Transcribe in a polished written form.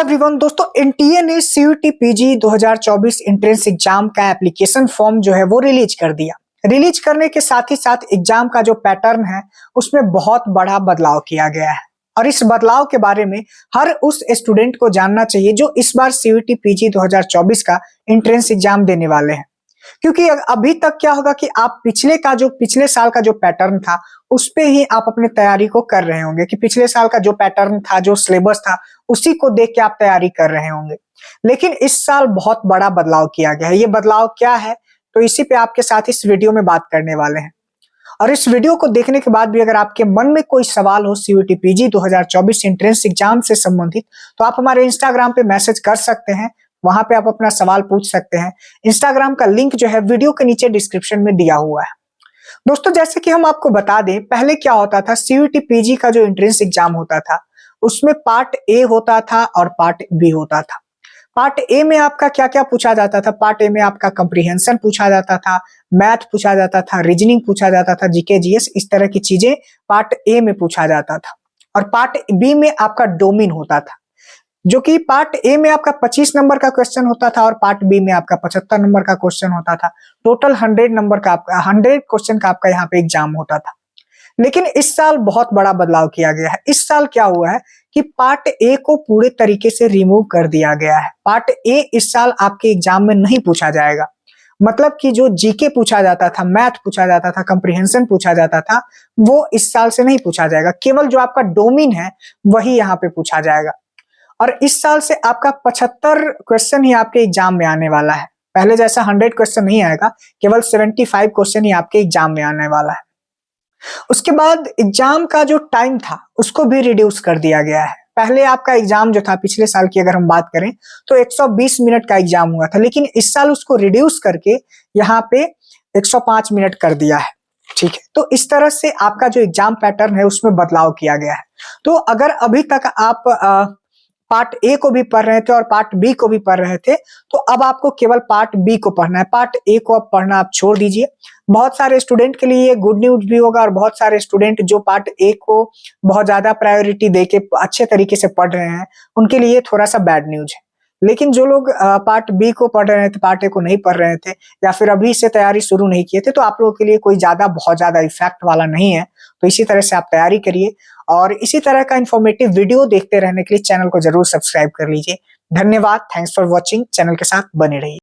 Everyone दोस्तों, NTA ने CUT PG 2024 entrance exam का एप्लीकेशन फॉर्म जो है वो रिलीज कर दिया। रिलीज करने के साथ ही साथ एग्जाम का जो पैटर्न है उसमें बहुत बड़ा बदलाव किया गया है और इस बदलाव के बारे में हर उस स्टूडेंट को जानना चाहिए जो इस बार सीयूटी पीजी 2024 का एंट्रेंस एग्जाम देने वाले हैं। क्योंकि अभी तक क्या होगा कि आप पिछले साल का जो पैटर्न था उस पे ही आप अपनी तैयारी को कर रहे होंगे कि पिछले साल का जो पैटर्न था, जो सिलेबस था, उसी को देख के आप तैयारी कर रहे होंगे। लेकिन इस साल बहुत बड़ा बदलाव किया गया है। ये बदलाव क्या है, तो इसी पे आपके साथ इस वीडियो में बात करने वाले हैं। और इस वीडियो को देखने के बाद भी अगर आपके मन में कोई सवाल हो सीयूटी पीजी 2024 एंट्रेंस एग्जाम से संबंधित, तो आप हमारे इंस्टाग्राम पे मैसेज कर सकते हैं। वहां पे आप अपना सवाल पूछ सकते हैं। इंस्टाग्राम का लिंक जो है वीडियो के नीचे डिस्क्रिप्शन में दिया हुआ है। दोस्तों, जैसे कि हम आपको बता दें, पहले क्या होता था, सीयूटी पीजी का जो एंट्रेंस एग्जाम होता था उसमें पार्ट ए होता था और पार्ट बी होता था। पार्ट ए में आपका क्या क्या पूछा जाता था? पार्ट ए में आपका कंप्रीहेंशन पूछा जाता था, मैथ पूछा जाता था, रीजनिंग पूछा जाता था, जीके जीएस, इस तरह की चीजें पार्ट ए में पूछा जाता था। और पार्ट बी में आपका डोमेन होता था, जो कि पार्ट ए में आपका 25 नंबर का क्वेश्चन होता था और पार्ट बी में आपका 75 नंबर का क्वेश्चन होता था। टोटल 100 क्वेश्चन का आपका यहाँ पे एग्जाम होता था। लेकिन इस साल बहुत बड़ा बदलाव किया गया है। इस साल क्या हुआ है कि पार्ट ए को पूरे तरीके से रिमूव कर दिया गया है। पार्ट ए इस साल आपके एग्जाम में नहीं पूछा जाएगा। मतलब कि जो जीके पूछा जाता था, मैथ पूछा जाता था, कंप्रीहेंशन पूछा जाता था, वो इस साल से नहीं पूछा जाएगा। केवल जो आपका डोमेन है वही यहाँ पे पूछा जाएगा। और इस साल से आपका 75 क्वेश्चन ही आपके एग्जाम में आने वाला है। पहले जैसा 100 क्वेश्चन नहीं आएगा, केवल 75 क्वेश्चन ही आपके एग्जाम में आने वाला है। उसके बाद एग्जाम का जो टाइम था उसको भी रिड्यूस कर दिया गया है। पहले आपका एग्जाम जो था, पिछले साल की अगर हम बात करें तो 120 मिनट का एग्जाम हुआ था, लेकिन इस साल उसको रिड्यूस करके यहाँ पे 105 मिनट कर दिया है। ठीक है, तो इस तरह से आपका जो एग्जाम पैटर्न है उसमें बदलाव किया गया है। तो अगर अभी तक आप पार्ट ए को भी पढ़ रहे थे और पार्ट बी को भी पढ़ रहे थे, तो अब आपको केवल पार्ट बी को पढ़ना है। पार्ट ए को अब पढ़ना आप छोड़ दीजिए। बहुत सारे स्टूडेंट के लिए ये गुड न्यूज भी होगा और बहुत सारे स्टूडेंट जो पार्ट ए को बहुत ज्यादा प्रायोरिटी देके अच्छे तरीके से पढ़ रहे हैं, उनके लिए थोड़ा सा बैड न्यूज है। लेकिन जो लोग पार्ट बी को पढ़ रहे थे, पार्ट ए को नहीं पढ़ रहे थे या फिर अभी से तैयारी शुरू नहीं किए थे, तो आप लोगों के लिए कोई बहुत ज्यादा इफेक्ट वाला नहीं है। तो इसी तरह से आप तैयारी करिए और इसी तरह का इंफॉर्मेटिव वीडियो देखते रहने के लिए चैनल को जरूर सब्सक्राइब कर लीजिए। धन्यवाद, थैंक्स फॉर वॉचिंग। चैनल के साथ बने रहिए।